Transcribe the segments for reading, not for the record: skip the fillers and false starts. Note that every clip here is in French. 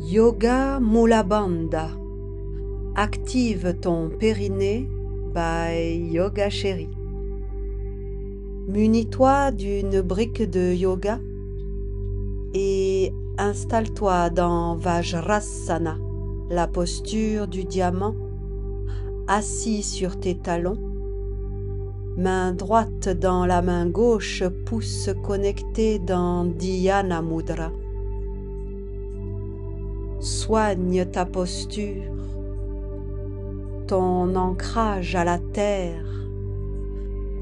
Yoga Mula Bandha. Active ton périnée by Yoga Chérie. Munis-toi d'une brique de yoga et installe-toi dans Vajrasana, la posture du diamant, assis sur tes talons, main droite dans la main gauche, pouce connecté dans Dhyana Mudra. Soigne ta posture, ton ancrage à la terre,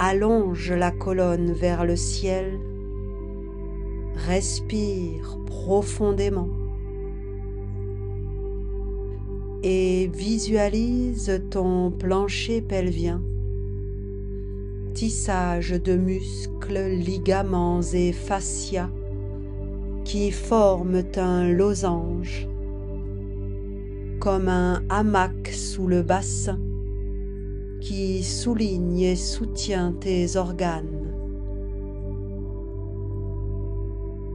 allonge la colonne vers le ciel, respire profondément et visualise ton plancher pelvien, tissage de muscles, ligaments et fascias qui forment un losange, comme un hamac sous le bassin qui souligne et soutient tes organes.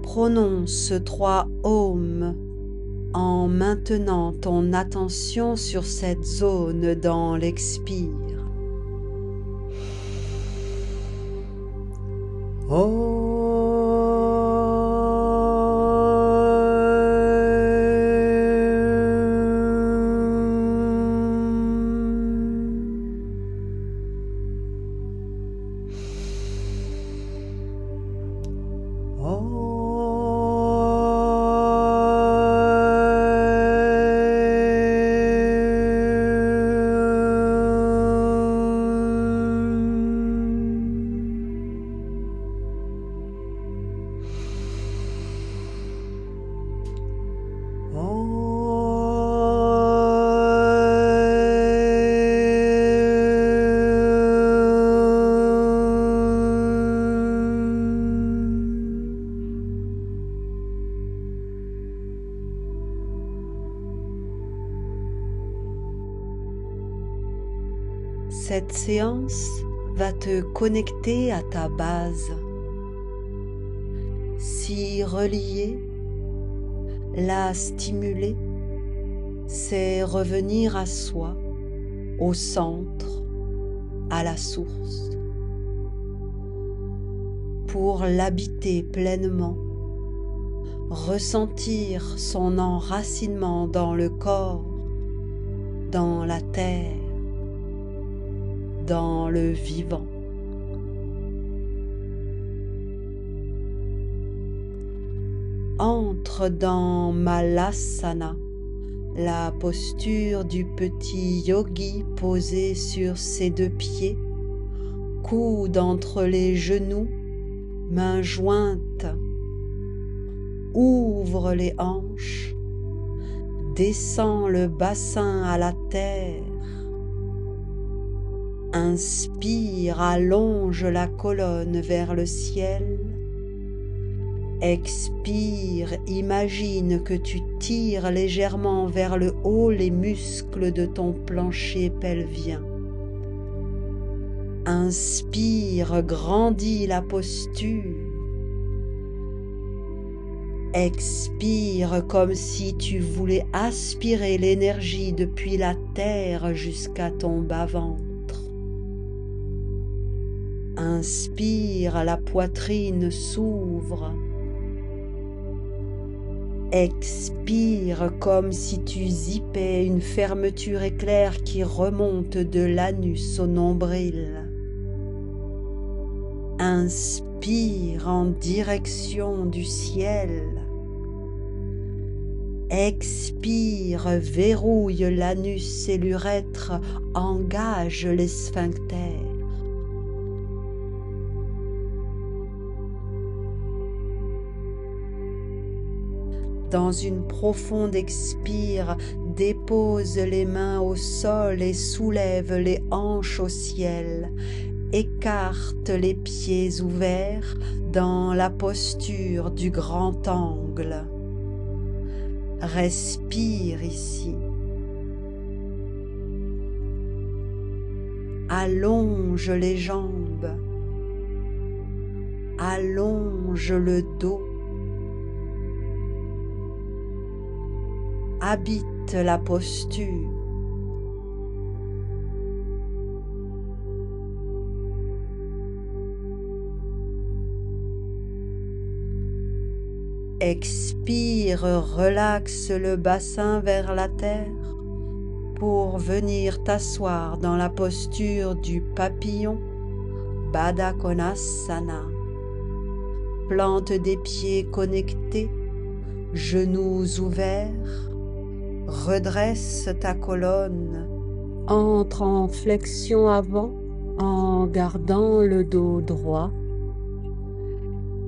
Prononce 3 Om en maintenant ton attention sur cette zone dans l'expire. Om. Cette séance va te connecter à ta base. S'y relier, la stimuler, c'est revenir à soi, au centre, à la source. Pour l'habiter pleinement, ressentir son enracinement dans le corps, dans la terre, dans le vivant. Entre dans Malasana, la posture du petit yogi posé sur ses 2 pieds, coude entre les genoux, mains jointes. Ouvre les hanches, descends le bassin à la terre. Inspire, allonge la colonne vers le ciel. Expire, imagine que tu tires légèrement vers le haut les muscles de ton plancher pelvien. Inspire, grandis la posture. Expire comme si tu voulais aspirer l'énergie depuis la terre jusqu'à ton bas-ventre. Inspire, la poitrine s'ouvre. Expire comme si tu zippais une fermeture éclair qui remonte de l'anus au nombril. Inspire en direction du ciel. Expire, verrouille l'anus et l'urètre, engage les sphincters. Dans une profonde expire, dépose les mains au sol et soulève les hanches au ciel. Écarte les pieds ouverts dans la posture du grand angle. Respire ici. Allonge les jambes. Allonge le dos. habite la posture. Expire, relaxe le bassin vers la terre pour venir t'asseoir dans la posture du papillon, Baddha Konasana. Plante des pieds connectés, genoux ouverts, redresse ta colonne, entre en flexion avant en gardant le dos droit.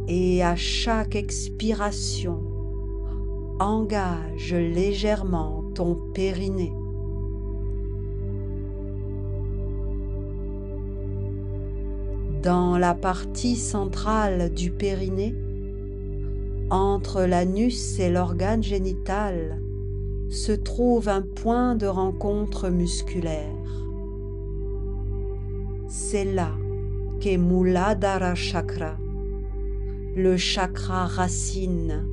Et à chaque expiration, engage légèrement ton périnée. Dans la partie centrale du périnée, entre l'anus et l'organe génital, se trouve un point de rencontre musculaire. C'est là qu'est Muladhara Chakra, le chakra racine,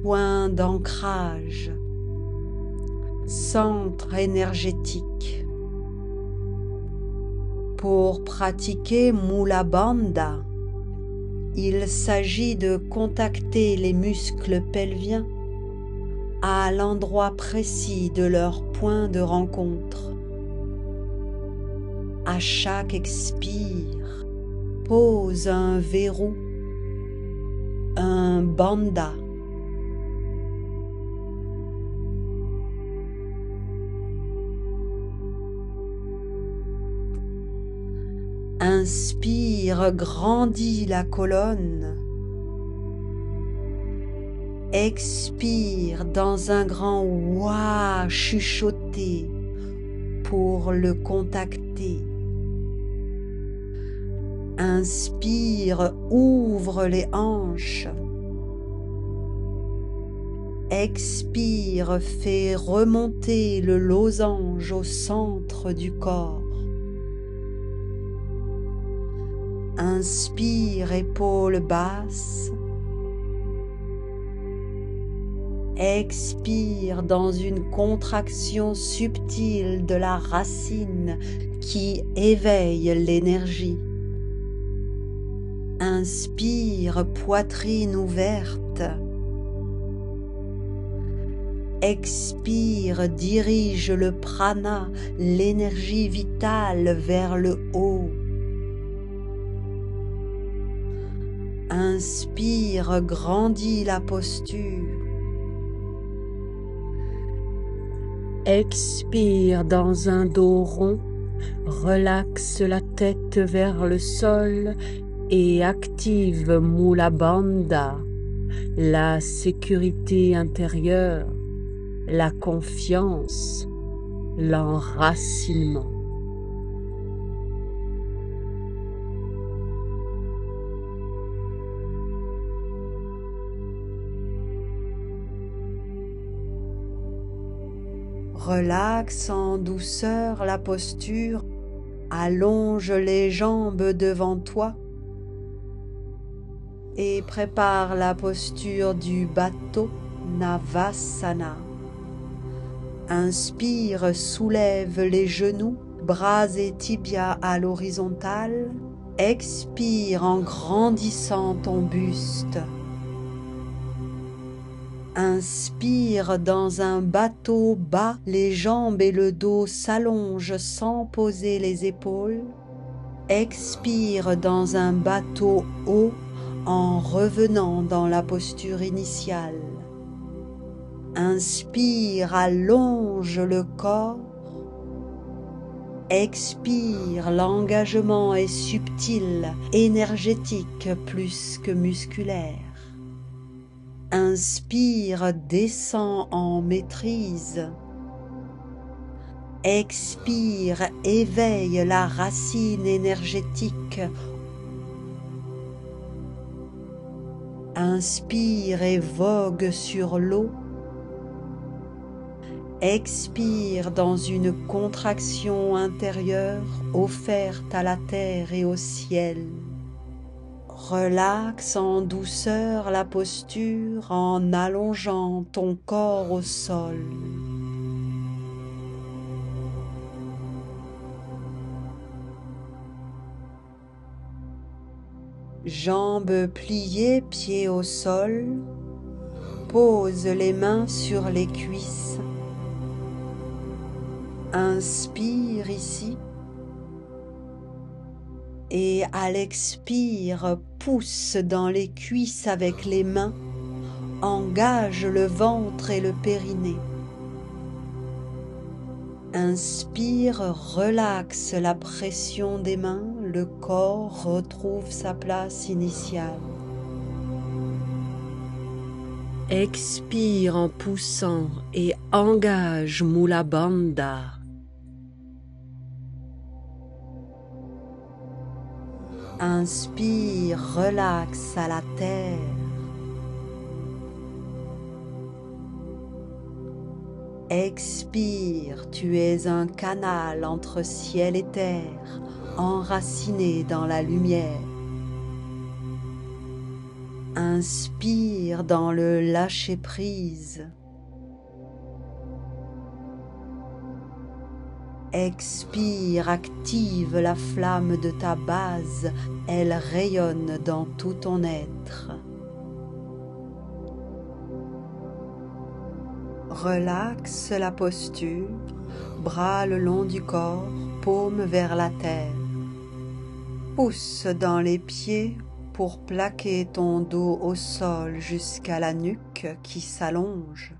point d'ancrage, centre énergétique. Pour pratiquer Mula Bandha, il s'agit de contacter les muscles pelviens à l'endroit précis de leur point de rencontre. À chaque expire, pose un verrou, un bandha. Inspire, grandis la colonne. Expire dans un grand Wa chuchoté pour le contacter. Inspire, ouvre les hanches. Expire, fais remonter le losange au centre du corps. Inspire, épaules basses. Expire dans une contraction subtile de la racine qui éveille l'énergie. Inspire, poitrine ouverte. Expire, dirige le prana, l'énergie vitale vers le haut. Inspire, grandis la posture. Expire dans un dos rond, relaxe la tête vers le sol et active Mula Bandha, la sécurité intérieure, la confiance, l'enracinement. Relaxe en douceur la posture, allonge les jambes devant toi et prépare la posture du Bato Navasana. Inspire, soulève les genoux, bras et tibias à l'horizontale. Expire en grandissant ton buste. Inspire dans un bateau bas, les jambes et le dos s'allongent sans poser les épaules. Expire dans un bateau haut en revenant dans la posture initiale. Inspire, allonge le corps. Expire, l'engagement est subtil, énergétique plus que musculaire. Inspire, descend en maîtrise. Expire, éveille la racine énergétique. Inspire et vogue sur l'eau. Expire dans une contraction intérieure offerte à la terre et au ciel. Relaxe en douceur la posture en allongeant ton corps au sol. Jambes pliées, pieds au sol. Pose les mains sur les cuisses. Inspire ici. Et à l'expire, pousse dans les cuisses avec les mains. Engage le ventre et le périnée. Inspire, relaxe la pression des mains, le corps retrouve sa place initiale. Expire en poussant et engage Mula Bandha. Inspire, relaxe à la terre. Expire, tu es un canal entre ciel et terre, enraciné dans la lumière. Inspire dans le lâcher-prise. Expire, active la flamme de ta base, elle rayonne dans tout ton être. Relaxe la posture, bras le long du corps, paume vers la terre. Pousse dans les pieds pour plaquer ton dos au sol jusqu'à la nuque qui s'allonge.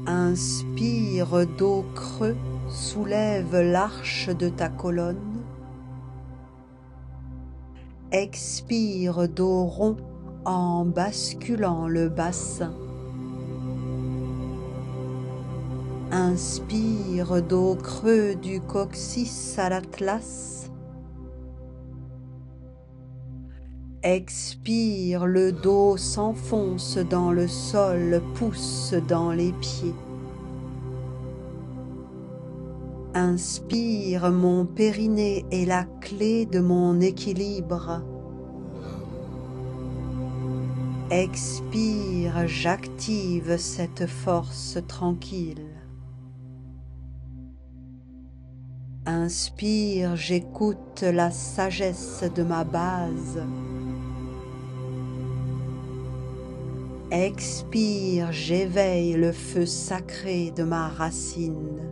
Inspire, dos creux, soulève l'arche de ta colonne. Expire, dos rond, en basculant le bassin. Inspire, dos creux du coccyx à l'atlas. Expire, le dos s'enfonce dans le sol, pousse dans les pieds. Inspire, mon périnée est la clé de mon équilibre. Expire, j'active cette force tranquille. Inspire, j'écoute la sagesse de ma base. Expire, j'éveille le feu sacré de ma racine.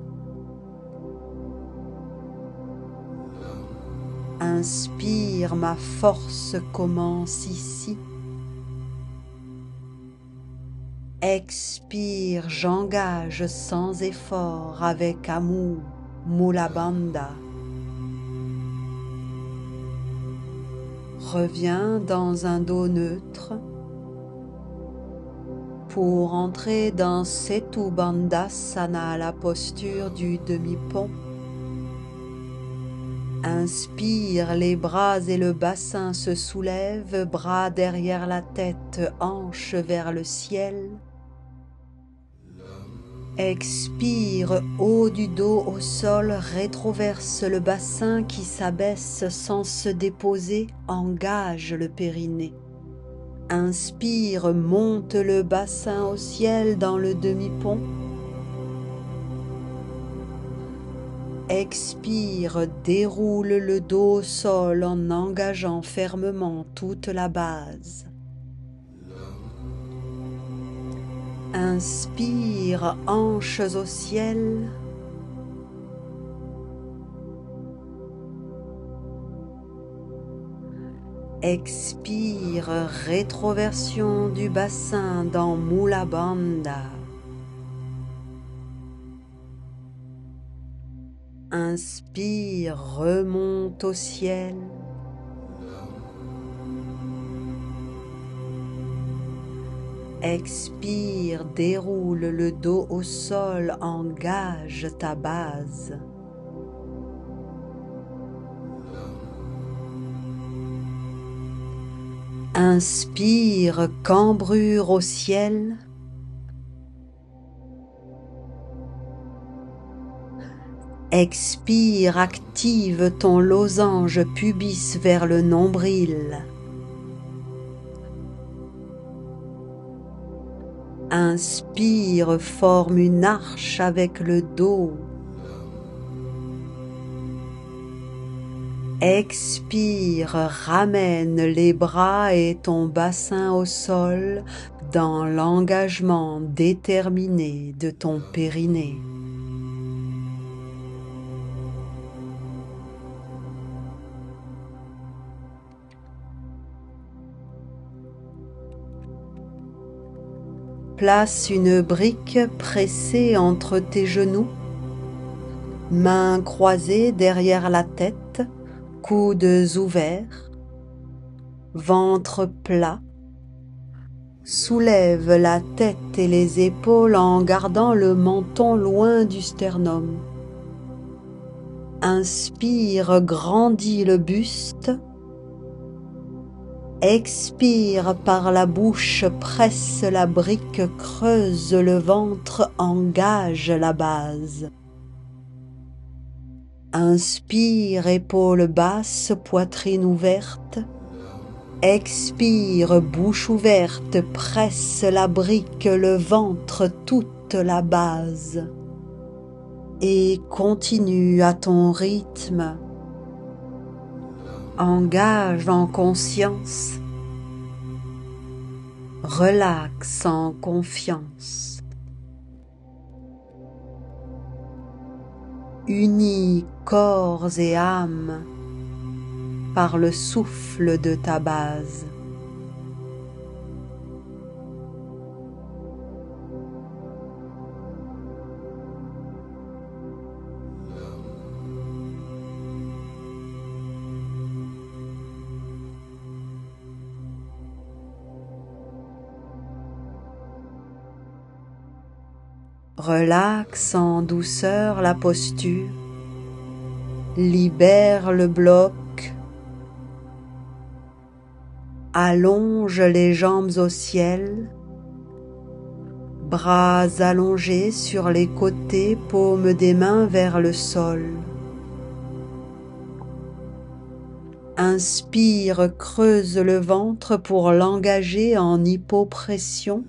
Inspire, ma force commence ici. Expire, j'engage sans effort avec amour. Mula Bandha. Reviens dans un dos neutre pour entrer dans Setu Bandhasana, la posture du demi-pont. Inspire, les bras et le bassin se soulèvent, bras derrière la tête, hanches vers le ciel. Expire, haut du dos au sol, rétroverse le bassin qui s'abaisse sans se déposer, engage le périnée. Inspire, monte le bassin au ciel dans le demi-pont. Expire, déroule le dos au sol en engageant fermement toute la base. Inspire, hanches au ciel. Expire, rétroversion du bassin dans Mula Bandha. Inspire, remonte au ciel. Expire, déroule le dos au sol, engage ta base. Inspire, cambrure au ciel. Expire, active ton losange pubis vers le nombril. Inspire, forme une arche avec le dos. Expire, ramène les bras et ton bassin au sol dans l'engagement déterminé de ton périnée. Place une brique pressée entre tes genoux, mains croisées derrière la tête, coudes ouverts, ventre plat. Soulève la tête et les épaules en gardant le menton loin du sternum. Inspire, grandis le buste. Expire par la bouche, presse la brique, creuse le ventre, engage la base. Inspire, épaules basses, poitrine ouverte. Expire, bouche ouverte, presse la brique, le ventre, toute la base. Et continue à ton rythme. Engage en conscience. Relaxe en confiance. Unis corps et âme par le souffle de ta base. Relaxe en douceur la posture, libère le bloc, allonge les jambes au ciel, bras allongés sur les côtés, paumes des mains vers le sol. Inspire, creuse le ventre pour l'engager en hypopression.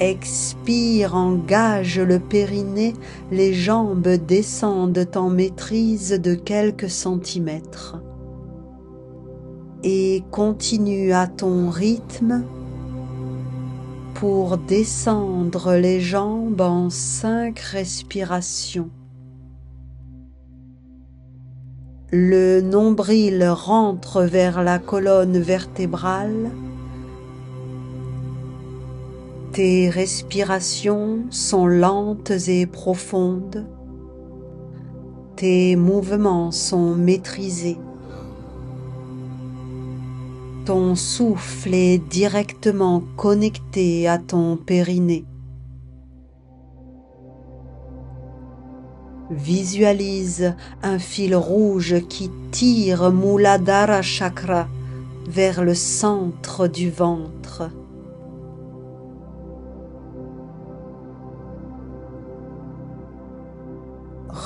Expire, engage le périnée, les jambes descendent en maîtrise de quelques centimètres. Et continue à ton rythme pour descendre les jambes en 5 respirations. Le nombril rentre vers la colonne vertébrale. Tes respirations sont lentes et profondes. Tes mouvements sont maîtrisés. Ton souffle est directement connecté à ton périnée. Visualise un fil rouge qui tire Muladhara Chakra vers le centre du ventre.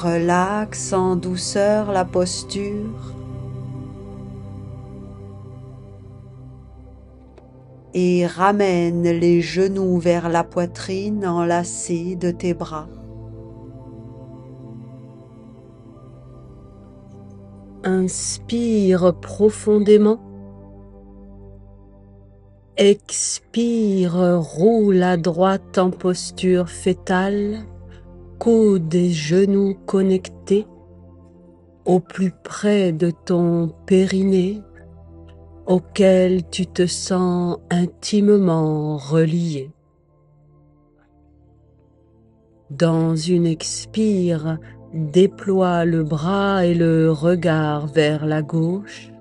Relaxe en douceur la posture et ramène les genoux vers la poitrine enlacée de tes bras. Inspire profondément. Expire, roule à droite en posture fétale. Coudes et genoux connectés au plus près de ton périnée auquel tu te sens intimement relié. Dans une expire, déploie le bras et le regard vers la gauche.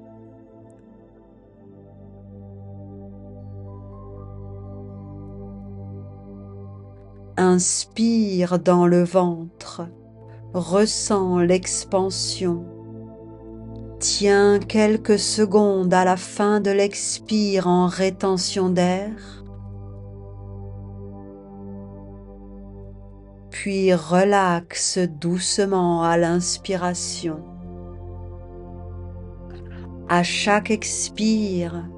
Inspire dans le ventre, ressens l'expansion. Tiens quelques secondes à la fin de l'expire en rétention d'air. puis relaxe doucement à l'inspiration. À chaque expire,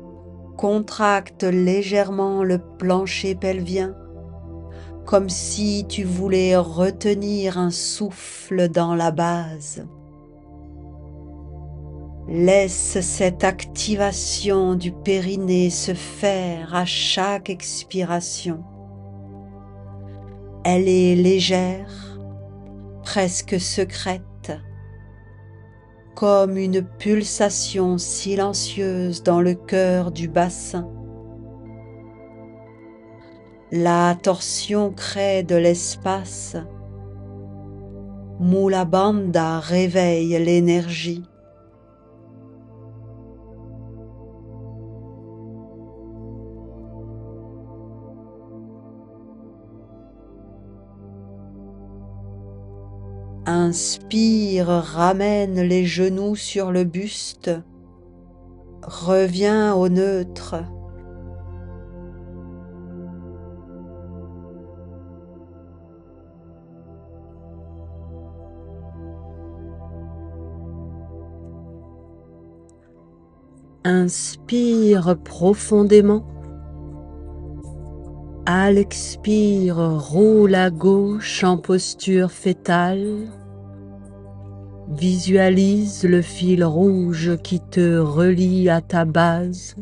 contracte légèrement le plancher pelvien, comme si tu voulais retenir un souffle dans la base. Laisse cette activation du périnée se faire à chaque expiration. Elle est légère, presque secrète, comme une pulsation silencieuse dans le cœur du bassin. La torsion crée de l'espace. Mula Bandha réveille l'énergie. Inspire, ramène les genoux sur le buste. Reviens au neutre. Inspire profondément. À l'expire, roule à gauche en posture fétale. Visualise le fil rouge qui te relie à ta base,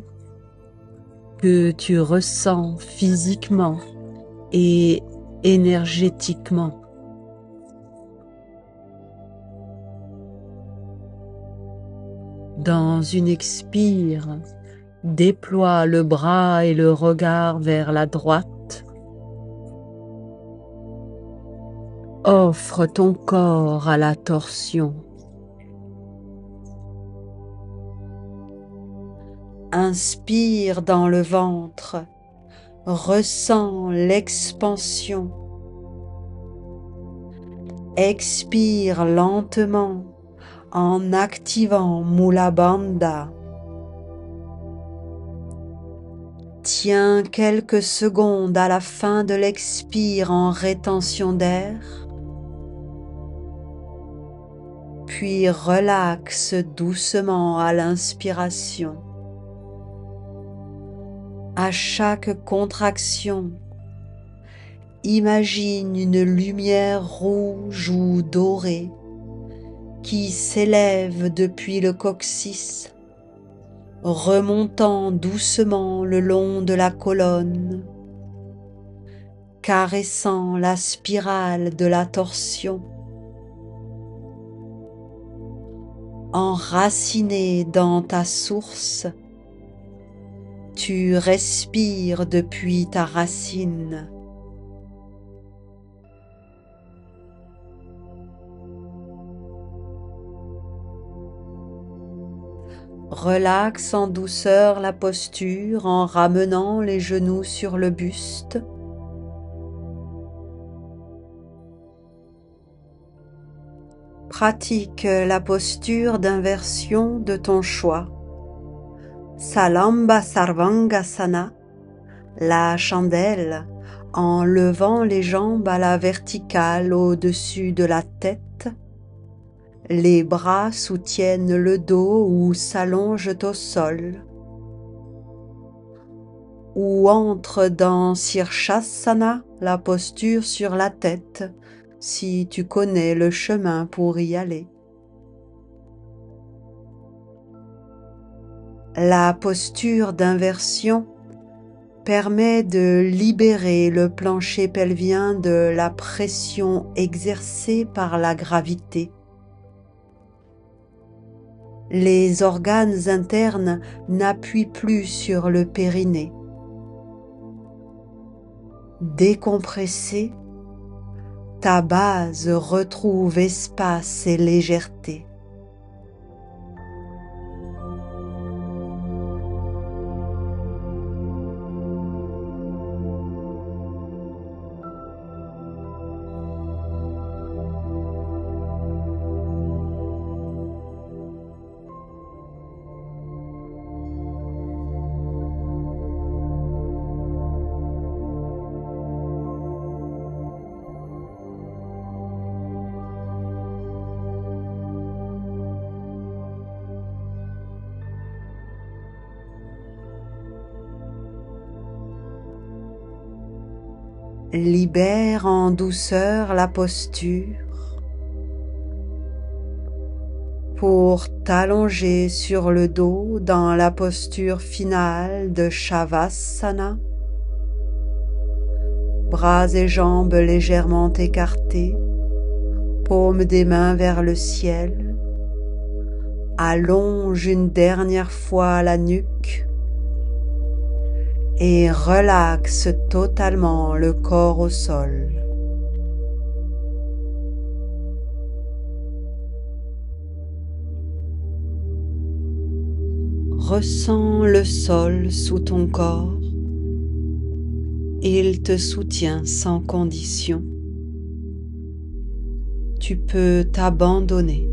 que tu ressens physiquement et énergétiquement. Dans une expire, déploie le bras et le regard vers la droite. Offre ton corps à la torsion. Inspire dans le ventre, ressens l'expansion. Expire lentement en activant Mula Bandha. Tiens quelques secondes à la fin de l'expire en rétention d'air, puis relaxe doucement à l'inspiration. À chaque contraction, imagine une lumière rouge ou dorée qui s'élève depuis le coccyx, remontant doucement le long de la colonne, caressant la spirale de la torsion. Enraciné dans ta source, tu respires depuis ta racine. Relaxe en douceur la posture en ramenant les genoux sur le buste. Pratique la posture d'inversion de ton choix. Salamba Sarvangasana, la chandelle, en levant les jambes à la verticale au-dessus de la tête. Les bras soutiennent le dos ou s'allongent au sol. Ou entre dans Sirshasana, la posture sur la tête, si tu connais le chemin pour y aller. La posture d'inversion permet de libérer le plancher pelvien de la pression exercée par la gravité. Les organes internes n'appuient plus sur le périnée. Décompressé, ta base retrouve espace et légèreté. Libère en douceur la posture pour t'allonger sur le dos dans la posture finale de Shavasana. Bras et jambes légèrement écartés, paumes des mains vers le ciel. Allonge une dernière fois la nuque et relaxe totalement le corps au sol. Ressens le sol sous ton corps. Il te soutient sans condition. Tu peux t'abandonner.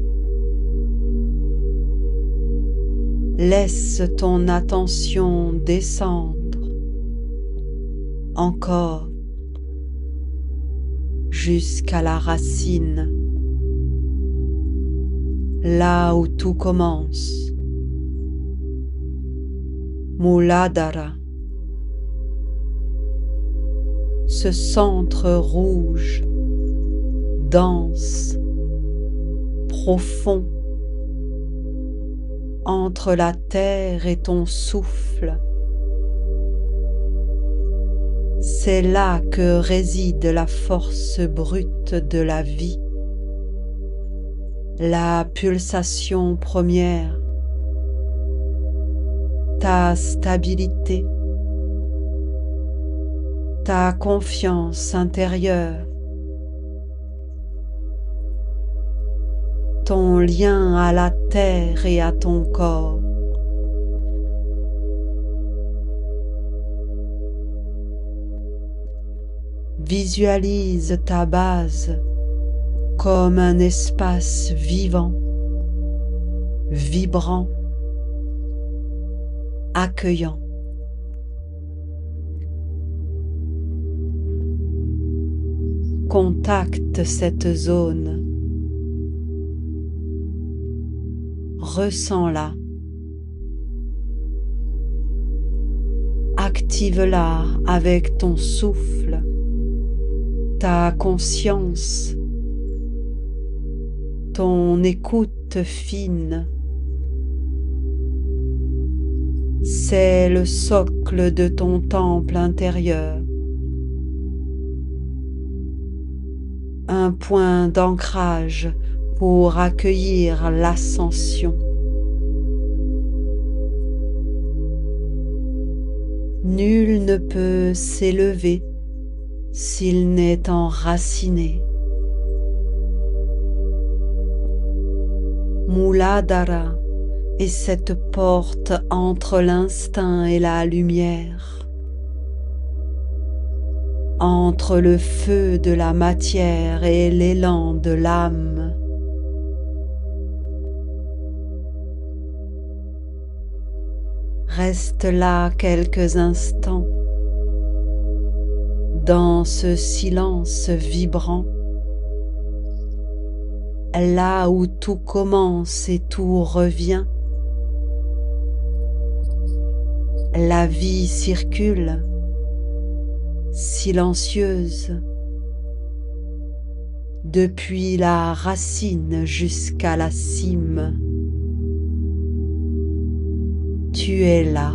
Laisse ton attention descendre encore jusqu'à la racine, là où tout commence. Muladhara, ce centre rouge, dense, profond, entre la terre et ton souffle. C'est là que réside la force brute de la vie, la pulsation première, ta stabilité, ta confiance intérieure, ton lien à la terre et à ton corps. Visualise ta base comme un espace vivant, vibrant, accueillant. Contacte cette zone. Ressens-la. Active-la avec ton souffle, ta conscience, ton écoute fine. C'est le socle de ton temple intérieur, un point d'ancrage pour accueillir l'ascension. Nul ne peut s'élever s'il n'est enraciné. Muladhara est cette porte entre l'instinct et la lumière, entre le feu de la matière et l'élan de l'âme. Reste là quelques instants, dans ce silence vibrant, là où tout commence et tout revient. La vie circule, silencieuse, depuis la racine jusqu'à la cime. Tu es là.